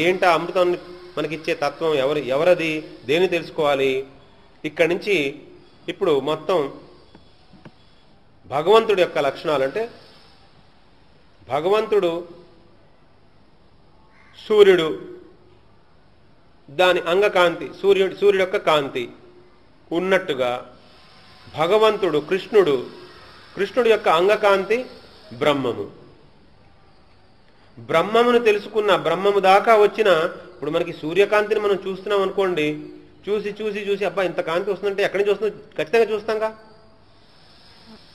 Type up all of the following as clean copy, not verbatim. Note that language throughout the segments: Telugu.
ఏంటా అమృతం మనకిచ్చే తత్వం ఎవరది, దేన్ని తెలుసుకోవాలి? ఇక్కడి నుంచి ఇప్పుడు మొత్తం భగవంతుడి యొక్క లక్షణాలు. అంటే భగవంతుడు సూర్యుడు, దాని అంగకాంతి, సూర్యుడి యొక్క కాంతి ఉన్నట్టుగా భగవంతుడు కృష్ణుడి యొక్క అంగకాంతి బ్రహ్మము. బ్రహ్మమును తెలుసుకున్న, బ్రహ్మము దాకా వచ్చిన, ఇప్పుడు మనకి సూర్యకాంతిని మనం చూస్తున్నాం అనుకోండి, చూసి చూసి చూసి అబ్బా ఇంత కాంతి వస్తుందంటే ఎక్కడి నుంచి వస్తుంది ఖచ్చితంగా చూస్తాంగా.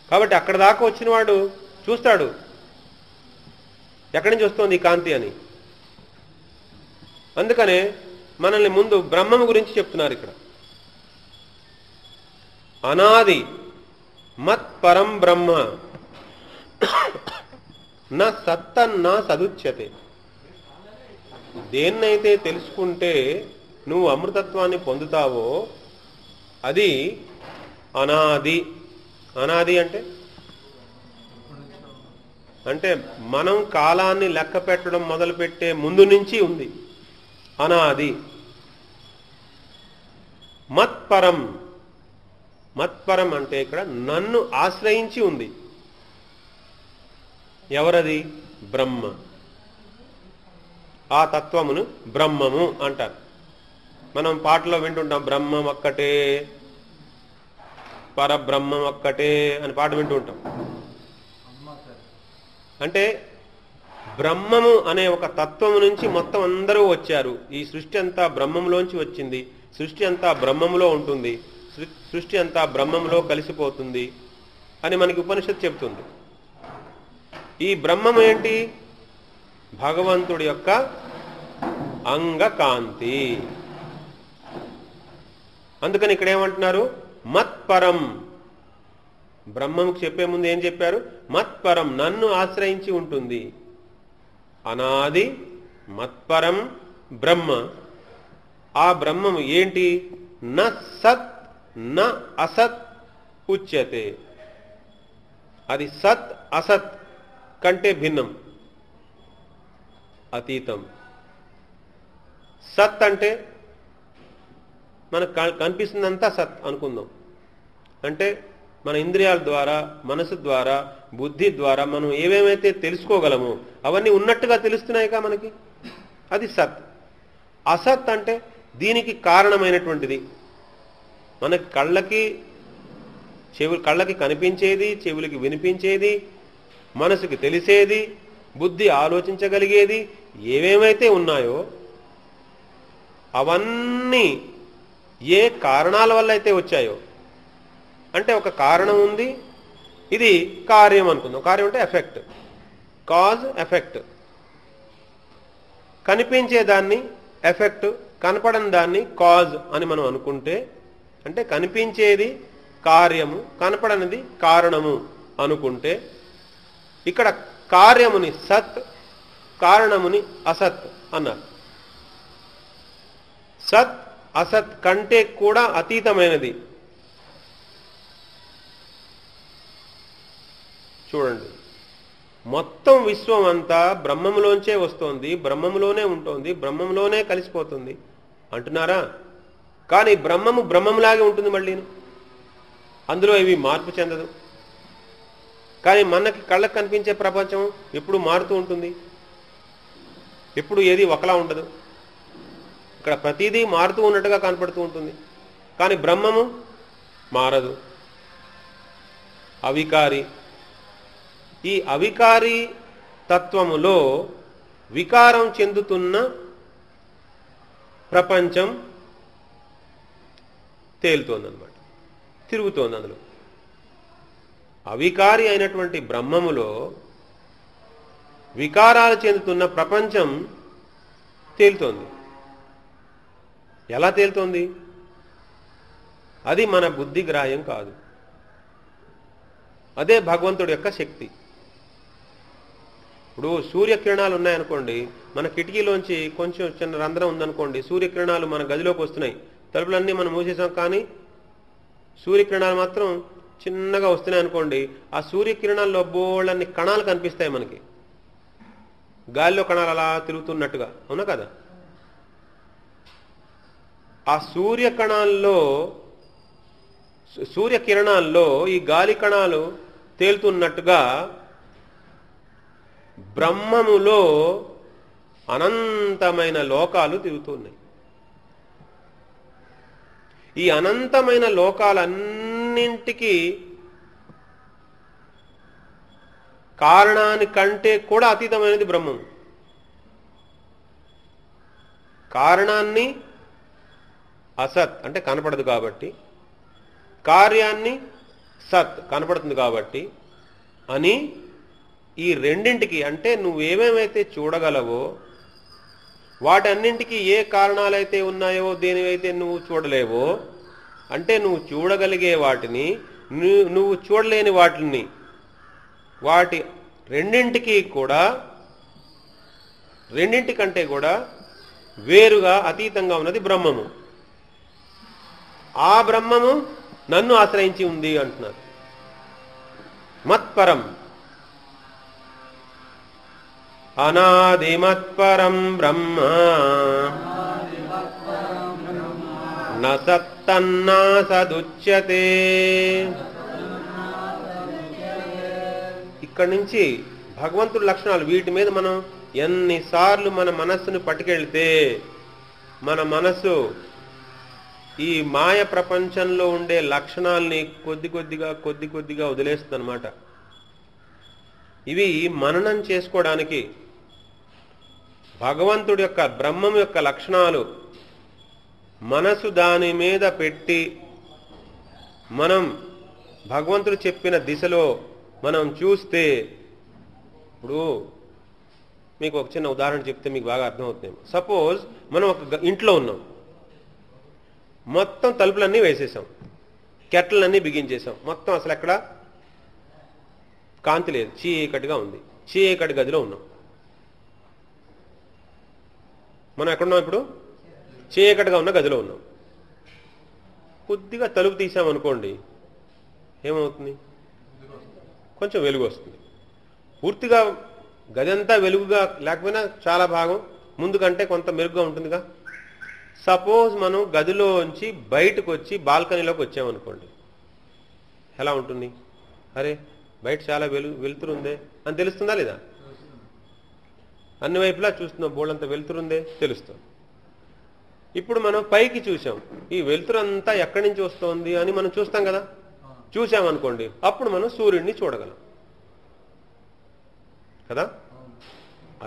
కాబట్టి అక్కడ దాకా వచ్చిన వాడు చూస్తాడు ఎక్కడి నుంచి వస్తుంది ఈ కాంతి అని. అందుకనే మనల్ని ముందు బ్రహ్మము గురించి చెప్తున్నారు ఇక్కడ. అనాది మత్ పరం బ్రహ్మ నా సత్తన్నా సదుచ్యతే. దేన్నైతే తెలుసుకుంటే నువ్వు అమృతత్వాన్ని పొందుతావో అది అనాది. అనాది అంటే మనం కాలాన్ని లెక్క పెట్టడం మొదలుపెట్టే ముందు నుంచి ఉంది అనాది. మత్పరం, మత్పరం అంటే ఇక్కడ నన్ను ఆశ్రయించి ఉంది. ఎవరది? బ్రహ్మ. ఆ తత్వమును బ్రహ్మము అంటారు. మనం పాటలో వింటుంటాం, బ్రహ్మం ఒక్కటే, పరబ్రహ్మం ఒక్కటే అని పాట వింటూ ఉంటాం. అంటే బ్రహ్మము అనే ఒక తత్వము నుంచి మొత్తం అందరూ వచ్చారు. ఈ సృష్టి అంతా బ్రహ్మంలోంచి వచ్చింది, సృష్టి అంతా బ్రహ్మములో ఉంటుంది, సృష్టి అంతా బ్రహ్మములో కలిసిపోతుంది అని మనకి ఉపనిషత్తు చెబుతుంది. ఈ బ్రహ్మము ఏంటి? భగవంతుడి యొక్క అంగకాంతి. అందుకని ఇక్కడ ఏమంటున్నారు? మత్పరం. బ్రహ్మముకు చెప్పే ముందు ఏం చెప్పారు? మత్పరం, నన్ను ఆశ్రయించి ఉంటుంది. అనాది మత్పరం బ్రహ్మ. ఆ బ్రహ్మము ఏంటి? న సత్ న అసత్ ఉచ్యతే. అది సత్ అసత్ కంటే భిన్నం, అతీతం. సత్ అంటే మనకు కనిపిస్తుందంతా సత్ అనుకుందాం. అంటే మన ఇంద్రియాల ద్వారా, మనసు ద్వారా, బుద్ధి ద్వారా మనం ఏవేమైతే తెలుసుకోగలమో అవన్నీ ఉన్నట్టుగా తెలుస్తున్నాయిగా మనకి, అది సత్. అసత్ అంటే దీనికి కారణమైనటువంటిది. మనకి కళ్ళకి కనిపించేది, చెవులకి వినిపించేది, మనసుకి తెలిసేది, బుద్ధి ఆలోచించగలిగేది ఏవేమైతే ఉన్నాయో అవన్నీ ఏ కారణాల వల్ల అయితే వచ్చాయో, అంటే ఒక కారణం ఉంది, ఇది కార్యం అనుకుందాం. కార్యం అంటే ఎఫెక్ట్, కాజ్ ఎఫెక్ట్. కనిపించేదాన్ని ఎఫెక్ట్, కనపడని దాన్ని కాజ్ అని మనం అనుకుంటే, అంటే కనిపించేది కార్యము, కనపడనిది కారణము అనుకుంటే, ఇక్కడ కార్యముని సత్, కారణముని అసత్ అన్నారు. సత్ అసత్ కంటే కూడా అతీతమైనది. చూడండి, మొత్తం విశ్వం అంతా బ్రహ్మములోంచే వస్తోంది, బ్రహ్మములోనే ఉంటుంది, బ్రహ్మములోనే కలిసిపోతుంది అంటున్నారా? కానీ బ్రహ్మము బ్రహ్మములాగే ఉంటుంది, మళ్ళీ అందులో ఇవి మార్పు చెందదు. కానీ మనకి కళ్ళకు కనిపించే ప్రపంచం ఎప్పుడు మారుతూ ఉంటుంది, ఎప్పుడు ఏది ఒకలా ఉండదు. ఇక్కడ ప్రతిదీ మారుతూ ఉన్నట్టుగా కనపడుతూ ఉంటుంది. కానీ బ్రహ్మము మారదు, అవికారి. ఈ అవికారి తత్వములో వికారం చెందుతున్న ప్రపంచం తేలుతోందన్నమాట, తిరుగుతోంది. అందులో అవికారి అయినటువంటి బ్రహ్మములో వికారాలు చెందుతున్న ప్రపంచం తేలుతోంది. ఎలా తేలుతోంది? అది మన బుద్ధి గ్రాహ్యం కాదు. అదే భగవంతుడి యొక్క శక్తి. ఇప్పుడు సూర్యకిరణాలు ఉన్నాయనుకోండి, మన కిటికీలోంచి కొంచెం చిన్న రంధ్రం ఉందనుకోండి, సూర్యకిరణాలు మన గదిలోకి వస్తున్నాయి, తలుపులన్నీ మనం మూసేసాం, కానీ సూర్యకిరణాలు మాత్రం చిన్నగా వస్తున్నాయి అనుకోండి, ఆ సూర్యకిరణాల్లో బోళ్ళన్ని కణాలు కనిపిస్తాయి మనకి. గాలిలో కణాలు అలా తిరుగుతున్నట్టుగా, అవునా కదా? ఆ సూర్యకిరణాల్లో ఈ గాలి కణాలు తేలుతున్నట్టుగా బ్రహ్మములో అనంతమైన లోకాలు తిరుగుతున్నాయి. ఈ అనంతమైన లోకాలన్నింటికి కారణానికంటే కూడా అతీతమైనది బ్రహ్మం. కారణాన్ని అసత్ అంటే కనపడదు కాబట్టి, కార్యాన్ని సత్ కనపడుతుంది కాబట్టి అని ఈ రెండింటికి, అంటే నువ్వేమేమైతే చూడగలవో వాటన్నింటికి ఏ కారణాలైతే ఉన్నాయో దేనివైతే నువ్వు చూడలేవో, అంటే నువ్వు చూడగలిగే వాటిని నువ్వు చూడలేని వాటిని, వాటి రెండింటికంటే కూడా వేరుగా అతీతంగా ఉన్నది బ్రహ్మము. ఆ బ్రహ్మము నన్ను ఆశ్రయించి ఉంది అంటున్నారు. మత్పరం అనాదిమత్పరం బ్రహ్మ న సత్తన్నా సదుచ్యతే. ఇక్కడి నుంచి భగవంతుడి లక్షణాలు, వీటి మీద మనం ఎన్నిసార్లు మన మనస్సును పట్టుకెళ్తే మన మనస్సు ఈ మాయ ప్రపంచంలో ఉండే లక్షణాల్ని కొద్ది కొద్దిగా వదిలేస్తుంది అన్నమాట. ఇవి మననం చేసుకోవడానికి భగవంతుడి యొక్క బ్రహ్మం యొక్క లక్షణాలు మనసు దాని మీద పెట్టి మనం భగవంతుడు చెప్పిన దిశలో మనం చూస్తే, ఇప్పుడు మీకు ఒక చిన్న ఉదాహరణ చెప్తే మీకు బాగా అర్థమవుతుంది. సపోజ్ మనం ఒక ఇంట్లో ఉన్నాం, మొత్తం తలుపులన్నీ వేసేసాం, కెట్లన్నీ బిగించేసాం, మొత్తం అసలు ఎక్కడ కాంతి లేదు, చీకటిగా ఉంది, చీకటి గదిలో ఉన్నాం. మనం ఎక్కడున్నాం ఇప్పుడు? చీకటిగా ఉన్న గదిలో ఉన్నాం. కొద్దిగా తలుపు తీసామనుకోండి, ఏమవుతుంది? కొంచెం వెలుగు వస్తుంది. పూర్తిగా గదంతా వెలుగుగా లేకపోయినా చాలా భాగం ముందు కంటే కొంత మెరుగ్గా ఉంటుందిగా. సపోజ్ మనం గదిలోంచి బయటకు వచ్చి బాల్కనీలోకి వచ్చామనుకోండి, ఎలా ఉంటుంది? అరే బయట చాలా వెలుతురుందే అని తెలుస్తుందా లేదా? అన్ని వైపులా చూస్తున్నాం, బోళ్ళంత వెలుతురుందే తెలుస్తుంది. ఇప్పుడు మనం పైకి చూసాం, ఈ వెలుతురంతా ఎక్కడి నుంచి వస్తోంది అని మనం చూస్తాం కదా. చూసామనుకోండి, అప్పుడు మనం సూర్యుడిని చూడగలం కదా.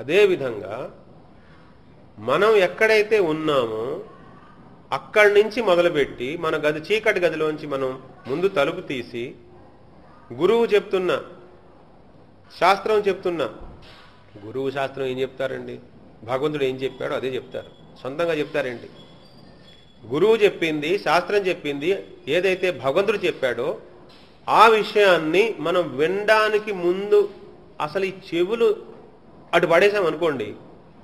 అదేవిధంగా మనం ఎక్కడైతే ఉన్నామో అక్కడి నుంచి మొదలుపెట్టి మన గది, చీకటి గదిలోంచి మనం ముందు తలుపు తీసి గురువు చెప్తున్నా, శాస్త్రం చెప్తున్నా, గురువు శాస్త్రం ఏం చెప్తారండి? భగవంతుడు ఏం చెప్పాడో అదే చెప్తారు, సొంతంగా చెప్తారేంటి? గురువు చెప్పింది, శాస్త్రం చెప్పింది, ఏదైతే భగవంతుడు చెప్పాడో ఆ విషయాన్ని మనం వినడానికి ముందు అసలు ఈ చెవులు అటు పడేసామనుకోండి,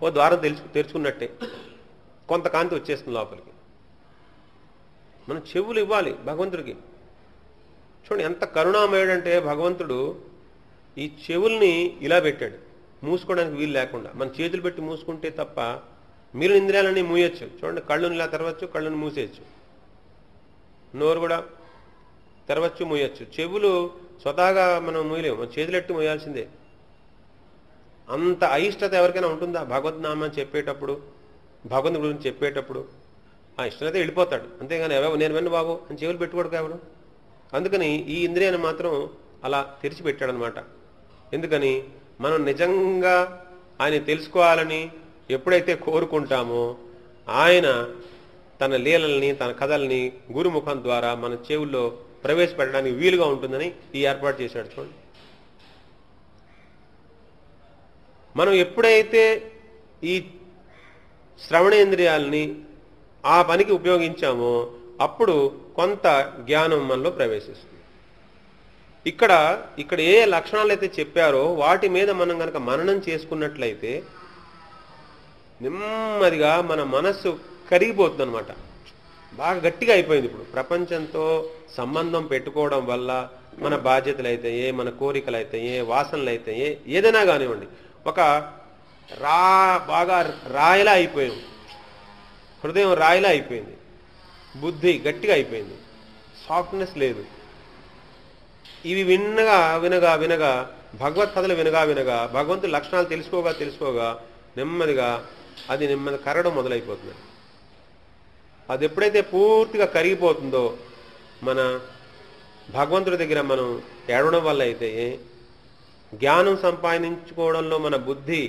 ఓ ద్వారం తెరుచుకున్నట్టే, కొంత కాంతి వచ్చేస్తుంది లోపలికి. మనం చెవులు ఇవ్వాలి భగవంతుడికి. చూడండి ఎంత కరుణామయుడంటే భగవంతుడు ఈ చెవుల్ని ఇలా పెట్టాడు, మూసుకోవడానికి వీలు లేకుండా. మన చేతులు పెట్టి మూసుకుంటే తప్ప మిగిలిన ఇంద్రియాలన్నీ మూయొచ్చు. చూడండి, కళ్ళుని ఇలా తెరవచ్చు, కళ్ళుని మూసేయచ్చు, నోరు కూడా తెరవచ్చు, మూయొచ్చు. చెవులు స్వతహాగా మనం మూయలేము, మన చేతులెట్టి మూయాల్సిందే. అంత అయిష్టత ఎవరికైనా ఉంటుందా? భగవద్నామాన్ని చెప్పేటప్పుడు, భగవంతుడి గురించి చెప్పేటప్పుడు ఆ ఇష్టమైతే వెళ్ళిపోతాడు, అంతేగాని నేను విన్న బాబు అని చెవులు పెట్టుకోడు కేవలం. అందుకని ఈ ఇంద్రియాన్ని మాత్రం అలా తెరిచిపెట్టాడనమాట. ఎందుకని? మనం నిజంగా ఆయన తెలుసుకోవాలని ఎప్పుడైతే కోరుకుంటామో ఆయన తన లీలల్ని, తన కథల్ని గురుముఖం ద్వారా మన చెవుల్లో ప్రవేశపెట్టడానికి వీలుగా ఉంటుందని ఈ ఏర్పాటు చేశాడు. చూడండి, మనం ఎప్పుడైతే ఈ శ్రవణేంద్రియాలని ఆ పనికి ఉపయోగించామో అప్పుడు కొంత జ్ఞానం మనలో ప్రవేశిస్తుంది. ఇక్కడ ఏ లక్షణాలు అయితే చెప్పారో వాటి మీద మనం కనుక మననం చేసుకున్నట్లయితే నెమ్మదిగా మన మనస్సు కరిగిపోతుంది అనమాట. బాగా గట్టిగా అయిపోయింది. ఇప్పుడు ప్రపంచంతో సంబంధం పెట్టుకోవడం వల్ల మన బాధ్యతలు అయితాయే, మన కోరికలు అయితాయే, వాసనలు అయితాయే, ఏదైనా కానివ్వండి, ఒక బాగా రాయిలా అయిపోయాం, హృదయం రాయిలా అయిపోయింది, బుద్ధి గట్టిగా అయిపోయింది, సాఫ్ట్నెస్ లేదు. ఇవి వినగా వినగా వినగా భగవత్ కథలు వినగా వినగా భగవంతుడి లక్షణాలు తెలుసుకోగా తెలుసుకోగా నెమ్మదిగా అది నెమ్మది కరగడం మొదలైపోతుంది. అది ఎప్పుడైతే పూర్తిగా కరిగిపోతుందో మన భగవంతుడి దగ్గర మనం ఏడవడం వల్ల అయితే జ్ఞానం సంపాదించుకోవడంలో మన బుద్ధి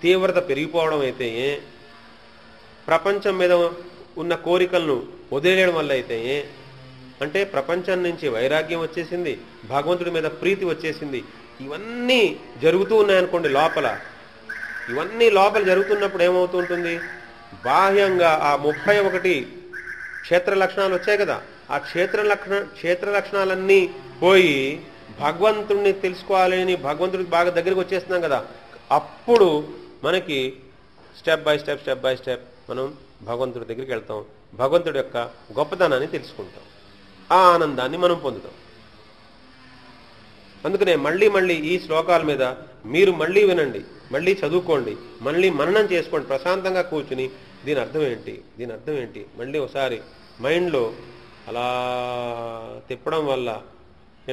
తీవ్రత పెరిగిపోవడం అయితే ప్రపంచం మీద ఉన్న కోరికలను వదిలేయడం వల్ల అయితే అంటే ప్రపంచం నుంచి వైరాగ్యం వచ్చేసింది, భగవంతుడి మీద ప్రీతి వచ్చేసింది. ఇవన్నీ జరుగుతూ ఉన్నాయనుకోండి లోపల, ఇవన్నీ లోపల జరుగుతున్నప్పుడు ఏమవుతూ ఉంటుంది, బాహ్యంగా ఆ 31 క్షేత్ర లక్షణాలు వచ్చాయి కదా, ఆ క్షేత్ర లక్షణాలన్నీ పోయి భగవంతుడిని తెలుసుకోవాలని భగవంతుడికి బాగా దగ్గరికి వచ్చేస్తున్నాం కదా, అప్పుడు మనకి స్టెప్ బై స్టెప్ మనం భగవంతుడి దగ్గరికి వెళ్తాం, భగవంతుడి యొక్క గొప్పతనాన్ని తెలుసుకుంటాం, ఆ ఆనందాన్ని మనం పొందుతాం. అందుకనే మళ్ళీ మళ్ళీ ఈ శ్లోకాల మీద మీరు మళ్ళీ వినండి, మళ్ళీ చదువుకోండి, మళ్ళీ మననం చేసుకోండి, ప్రశాంతంగా కూర్చుని దీని అర్థం ఏంటి మళ్ళీ ఒకసారి మైండ్లో అలా తిప్పడం వల్ల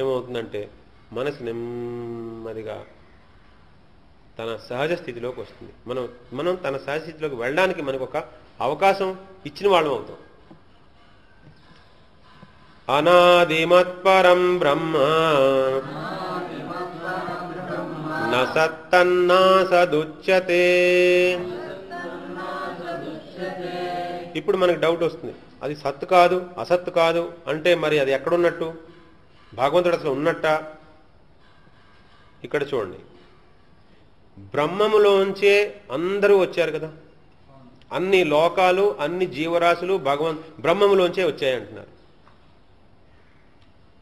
ఏమవుతుందంటే మనసు నెమ్మదిగా తన సహజ స్థితిలోకి వస్తుంది. మనం తన సహజ స్థితిలోకి వెళ్ళడానికి మనకు ఒక అవకాశం ఇచ్చిన వాళ్ళం అవుతాం. అనాదిమత్పరం బ్రహ్మ న సత్తన్నా సదుచ్యతే. ఇప్పుడు మనకు డౌట్ వస్తుంది, అది సత్తు కాదు అసత్తు కాదు అంటే మరి అది ఎక్కడున్నట్టు, భగవంతుడు అసలు ఉన్నట్టా? ఇక్కడ చూడండి, బ్రహ్మములోంచే అందరూ వచ్చారు కదా, అన్ని లోకాలు అన్ని జీవరాశులు బ్రహ్మములోంచే వచ్చాయంటున్నారు.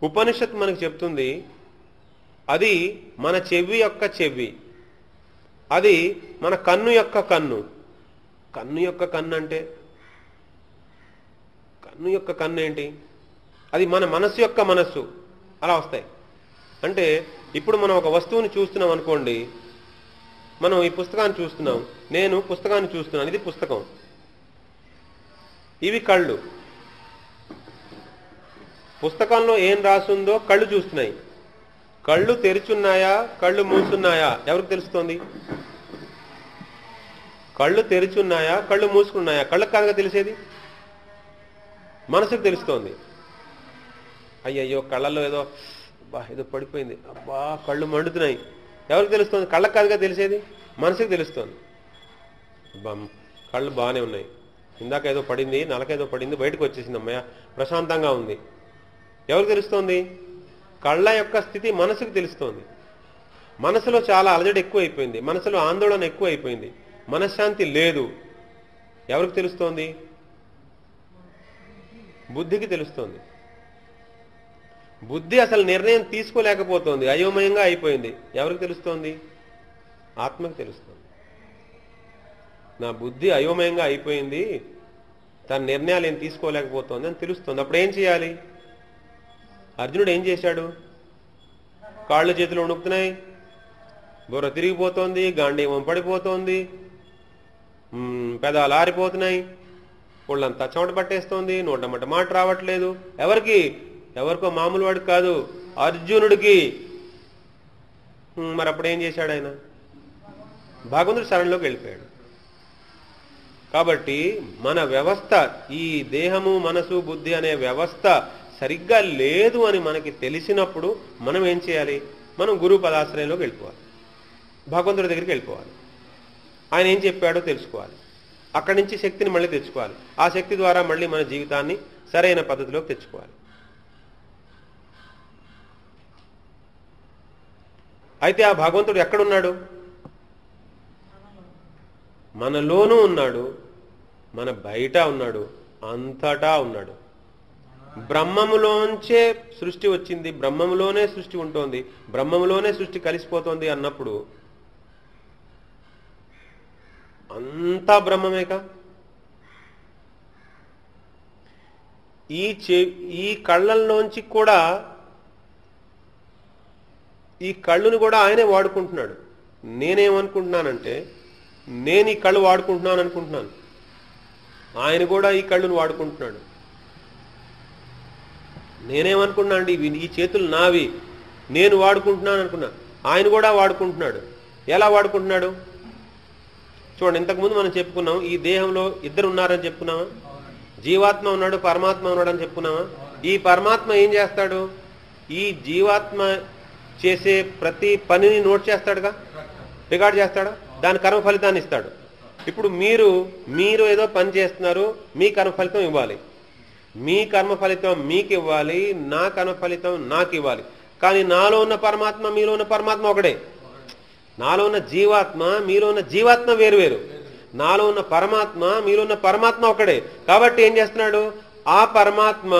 ఉపనిషత్తు మనకు చెప్తుంది అది మన చెవి యొక్క చెవి, అది మన కన్ను యొక్క కన్ను. కన్ను యొక్క కన్ను అంటే కన్ను యొక్క కన్ను ఏంటి, అది మన మనస్సు యొక్క మనస్సు. అలా వస్తాయి. అంటే ఇప్పుడు మనం ఒక వస్తువుని చూస్తున్నాం అనుకోండి, మనం ఈ పుస్తకాన్ని చూస్తున్నాం, నేను పుస్తకాన్ని చూస్తున్నాను, ఇది పుస్తకం, ఇవి కళ్ళు. పుస్తకంలో ఏం రాసుందో కళ్ళు చూస్తున్నాయి. కళ్ళు తెరిచున్నాయా కళ్ళు మూసున్నాయా ఎవరికి తెలుస్తోంది? కళ్ళు తెరిచున్నాయా కళ్ళు మూసుకున్నాయా కళ్ళకు కాదుగా తెలిసేది, మనసుకు తెలుస్తోంది. అయ్యయ్యో కళ్ళల్లో ఏదో పడిపోయింది, అబ్బా కళ్ళు మండుతున్నాయి, ఎవరికి తెలుస్తోంది? కళ్ళకు కాదుగా తెలిసేది, మనసుకు తెలుస్తోంది. కళ్ళు బాగానే ఉన్నాయి, ఇందాక ఏదో పడింది, నలకేదో పడింది, బయటకు వచ్చేసింది, అమ్మయ్య ప్రశాంతంగా ఉంది. ఎవరికి తెలుస్తోంది? కళ్ళ యొక్క స్థితి మనసుకు తెలుస్తోంది. మనసులో చాలా అలజడి ఎక్కువ అయిపోయింది, మనసులో ఆందోళన ఎక్కువ అయిపోయింది, మనశ్శాంతి లేదు. ఎవరికి తెలుస్తోంది? బుద్ధికి తెలుస్తోంది. బుద్ధి అసలు నిర్ణయం తీసుకోలేకపోతోంది, అయోమయంగా అయిపోయింది. ఎవరికి తెలుస్తోంది? ఆత్మకి తెలుస్తోంది. నా బుద్ధి అయోమయంగా అయిపోయింది, తన నిర్ణయాలు ఏం తీసుకోలేకపోతోంది అని తెలుస్తోంది. అప్పుడు ఏం చేయాలి? అర్జునుడు ఏం చేశాడు? కాళ్ళు చేతులు వణుకుతున్నాయి, బుర్ర తిరిగిపోతోంది, గాంధీవం పడిపోతోంది, పెదాలు ఆరిపోతున్నాయి, ఒళ్ళంతా చెమట పట్టేస్తోంది, నోటమట మాట రావట్లేదు. ఎవరికి? ఎవరికో మామూలు వాడికి కాదు, అర్జునుడికి. మరి అప్పుడు ఏం చేశాడు ఆయన? భగవంతుడి శరణంలోకి వెళ్ళిపోయాడు. కాబట్టి మన వ్యవస్థ, ఈ దేహము మనసు బుద్ధి అనే వ్యవస్థ సరిగ్గా లేదు అని మనకి తెలిసినప్పుడు మనం ఏం చేయాలి? మనం గురువు పదాశ్రయంలోకి వెళ్ళిపోవాలి, భగవంతుడి దగ్గరికి వెళ్ళిపోవాలి. ఆయన ఏం చెప్పాడో తెలుసుకోవాలి, అక్కడి నుంచి శక్తిని మళ్ళీ తెచ్చుకోవాలి. ఆ శక్తి ద్వారా మళ్ళీ మన జీవితాన్ని సరైన పద్ధతిలోకి తెచ్చుకోవాలి. అయితే ఆ భగవంతుడు ఎక్కడున్నాడు? మనలోనూ ఉన్నాడు, మన బయట ఉన్నాడు, అంతటా ఉన్నాడు. బ్రహ్మములోంచే సృష్టి వచ్చింది, బ్రహ్మములోనే సృష్టి ఉంటోంది, బ్రహ్మములోనే సృష్టి కలిసిపోతోంది అన్నప్పుడు అంతా బ్రహ్మమేక. ఈ కళ్ళల్లోంచి కూడా, ఈ కళ్ళుని కూడా ఆయనే వాడుకుంటున్నాడు. నేనేమనుకుంటున్నానంటే నేను ఈ కళ్ళు వాడుకుంటున్నాను అనుకుంటున్నాను, ఆయన కూడా ఈ కళ్ళును వాడుకుంటున్నాడు. నేనేమనుకున్నా అండి, ఈ చేతులు నావి, నేను వాడుకుంటున్నాను అనుకున్నా, ఆయన కూడా వాడుకుంటున్నాడు. ఎలా వాడుకుంటున్నాడు చూడండి. ఇంతకుముందు మనం చెప్పుకున్నాం, ఈ దేహంలో ఇద్దరు ఉన్నారని చెప్పుకున్నామా? జీవాత్మ ఉన్నాడు, పరమాత్మ ఉన్నాడు అని చెప్పుకున్నామా? ఈ పరమాత్మ ఏం చేస్తాడు? ఈ జీవాత్మ చేసే ప్రతి పనిని నోట్ చేస్తాడుగా, రికార్డ్ చేస్తాడా? దాని కర్మ ఫలితాన్ని ఇస్తాడు. ఇప్పుడు మీరు ఏదో పని చేస్తున్నారు, మీ కర్మ ఫలితం ఇవ్వాలి. మీ కర్మ ఫలితం మీకు ఇవ్వాలి, నా కర్మ ఫలితం నాకు ఇవ్వాలి. కానీ నాలో ఉన్న పరమాత్మ, మీలో ఉన్న పరమాత్మ ఒకడే. నాలో ఉన్న జీవాత్మ, మీలో ఉన్న జీవాత్మ వేరు. నాలో ఉన్న పరమాత్మ, మీలో ఉన్న పరమాత్మ ఒకడే. కాబట్టి ఏం చేస్తున్నాడు? ఆ పరమాత్మ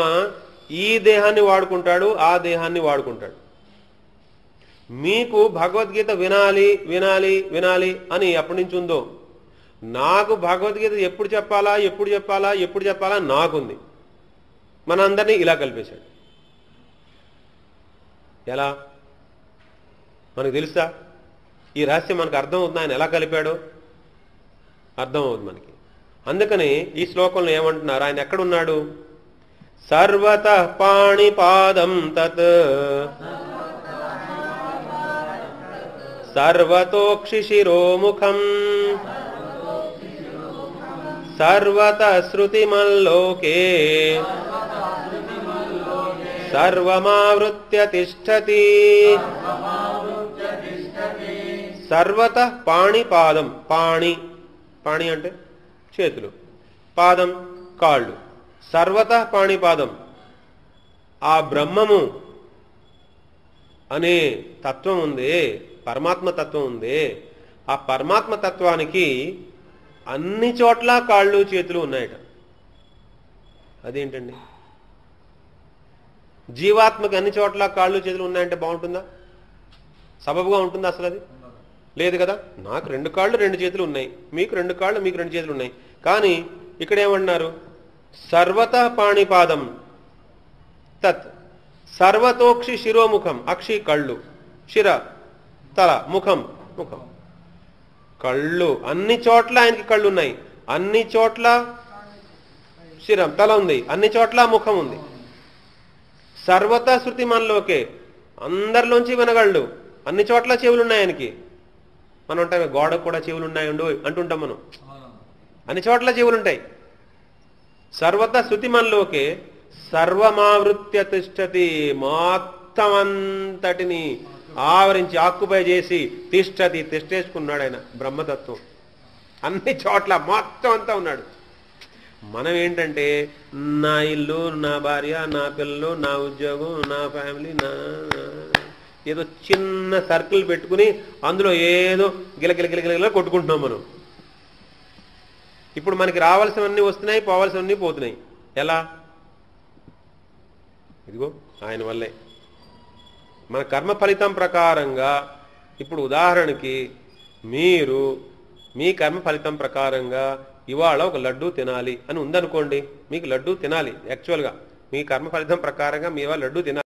ఈ దేహాన్ని వాడుకుంటాడు, ఆ దేహాన్ని వాడుకుంటాడు. మీకు భగవద్గీత వినాలి వినాలి వినాలి అని ఎప్పటి నుంచి ఉందో, నాకు భగవద్గీత ఎప్పుడు చెప్పాలా ఎప్పుడు చెప్పాలా ఎప్పుడు చెప్పాలా నాకుంది. మనందరినీ ఇలా కలిపేశాడు. ఎలా మనకు తెలుసా? ఈ రహస్యం మనకు అర్థం అవుతుంది. ఆయన ఎలా కలిపాడో అర్థం అవుతుంది మనకి. అందుకని ఈ శ్లోకంలో ఏమంటున్నారు? ఆయన ఎక్కడున్నాడు? సర్వతః పాణిపాదం తత్ సర్వతోక్షిశిరోముఖం సర్వతః శృతిమల్లోకే సర్వమావృత్య తిష్టతి. సర్వతః పాణిపాదం. పాణి అంటే చేతులు, పాదం కాళ్ళు. సర్వతః పాణిపాదం. ఆ బ్రహ్మము అనే తత్వం ఉందే, పరమాత్మ తత్వం ఉందే, ఆ పరమాత్మ తత్వానికి అన్ని చోట్ల కాళ్ళు చేతులు ఉన్నాయట. అదేంటండి? జీవాత్మకి అన్ని చోట్ల కాళ్ళు చేతులు ఉన్నాయంటే బాగుంటుందా? సబబుగా ఉంటుందా అసలు? అది లేదు కదా. నాకు 2 కాళ్ళు 2 చేతులు ఉన్నాయి, మీకు 2 కాళ్ళు మీకు 2 చేతులు ఉన్నాయి. కానీ ఇక్కడ ఏమన్నారు? సర్వతః పాణిపాదం తత్ సర్వతోక్షి శిరోముఖం. అక్షి కళ్ళు, శిర తల, ముఖం కళ్ళు. అన్ని చోట్ల ఆయనకి కళ్ళు ఉన్నాయి, అన్ని చోట్ల శిరం తల ఉంది, అన్ని చోట్ల ముఖం ఉంది. సర్వతా శృతి మనలోకే, అందరిలోంచి వినగళ్ళు. అన్ని చోట్ల చెవులు ఉన్నాయి ఆయనకి. మనం ఉంటాం గోడకు కూడా చెవులు ఉన్నాయండు అంటుంటాం మనం. అన్ని చోట్ల చెవులుంటాయి. సర్వత శృతి మనలోకే సర్వమావృత్య తిష్టతి. మొత్తం అంతటిని ఆవరించి ఆక్యుపై చేసి తిష్టతి, తిష్టేసుకున్నాడు ఆయన బ్రహ్మతత్వం. అన్ని చోట్ల మొత్తం అంతా ఉన్నాడు. మనం ఏంటంటే నా ఇల్లు, నా భార్య, నా పిల్లలు, నా ఉద్యోగం, నా ఫ్యామిలీ, నా ఏదో చిన్న సర్కిల్ పెట్టుకుని అందులో ఏదో గిలగిలగిలగిల కొట్టుకుంటున్నాం మనం. ఇప్పుడు మనకి రావాల్సినవన్నీ వస్తున్నాయి, పోవాల్సినవన్నీ పోతున్నాయి. ఎలా? ఇదిగో ఆయన వల్లే. మన కర్మ ఫలితం ప్రకారంగా, ఇప్పుడు ఉదాహరణకి మీరు మీ కర్మ ఫలితం ప్రకారంగా ఇవాళ ఒక లడ్డూ తినాలి అని ఉందనుకోండి. మీకు లడ్డూ తినాలి, యాక్చువల్గా మీ కర్మ ఫలితం ప్రకారంగా మీ ఇవాళ లడ్డూ తినాలి.